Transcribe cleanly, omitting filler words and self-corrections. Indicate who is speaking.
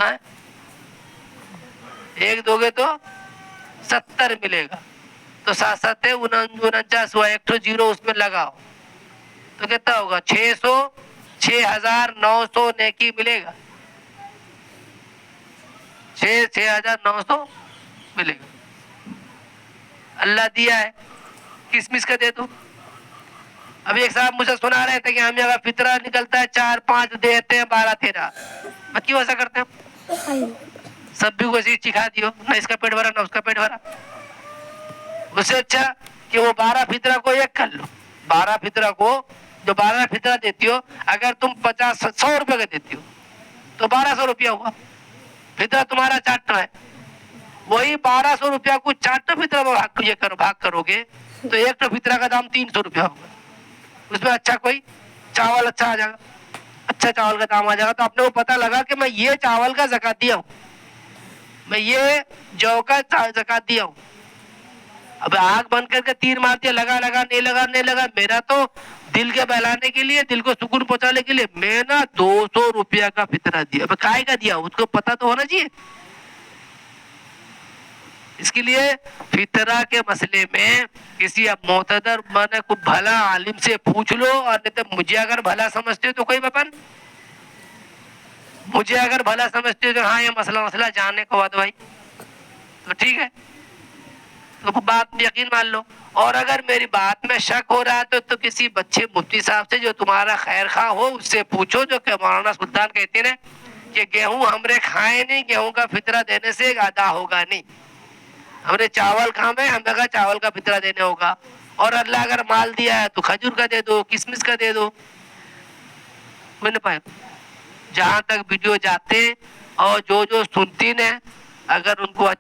Speaker 1: हाँ? एक दोगे तो 70 मिलेगा, तो 7 7 49 हुआ, एक तो जीरो उसमें लगाओ तो कितना होगा? 600, 6,900 नेकी मिलेगा। 6,900 मिलेगा। अल्लाह दिया है, किसमिस का दे दो। अभी एक साहब मुझे सुना रहे थे कि हमें अगर फितरा निकलता है 4 5 देते हैं 12 13, मैं क्यों ऐसा करते हो? सब भी वैसे चिखा दियो, ना इसका पेट भरा ना उसका पेट भरा। उससे अच्छा कि वो 12 फितरा को एक कर लो। 12 फितरा को, जो 12 फितरा देती हो, अगर तुम 50 100 रुपए का देती हो तो 1200 रुपया हुआ। फितरा तुम्हारा 4 है, वही 1200 रुपया को 4 फितरा में भाग करोगे तो एक फितरा का दाम 300 रुपया होगा। उसमें अच्छा कोई चावल अच्छा आ जाएगा, अच्छा चावल का दाम आ जाएगा, तो अपने को पता लगा कि मैं ये चावल का ज़कात दिया हूँ, मैं ये जौ का ज़कात दिया हूँ। अब आग बंद करके तीर मार दिया, लगा लगा नहीं लगा नहीं लगा, मेरा तो दिल के बहलाने के लिए, दिल को सुकून पहुंचाने के लिए मैं ना 200 रुपया का फितरा दिया। अब काय का दिया, उसको पता तो होना चाहिए। इसके लिए फितरा के मसले में किसी अब मोतदर माने को भला आलिम से पूछ लो, और नहीं तो मुझे अगर भला समझते हो तो कोई बपन, मुझे अगर भला समझते हो तो हाँ ये मसला जानने को बाद भाई तो ठीक है, तो बात में यकीन मान लो। और अगर मेरी बात में शक हो रहा है तो किसी बच्चे मुफ्ती साहब से जो तुम्हारा खैर खा हो उससे पूछो, जो कि मौलाना सुल्तान कहते हैं कि गेहूं हमरे खाए नहीं, गेहूं का फितरा देने से अदा होगा नहीं, हमने चावल खाए, हमें का चावल का फितरा देने होगा। और अल्लाह अगर माल दिया है तो खजूर का दे दो, किशमिश का दे दो। मैंने पाया जहां तक वीडियो जाते और जो सुनती ने अगर उनको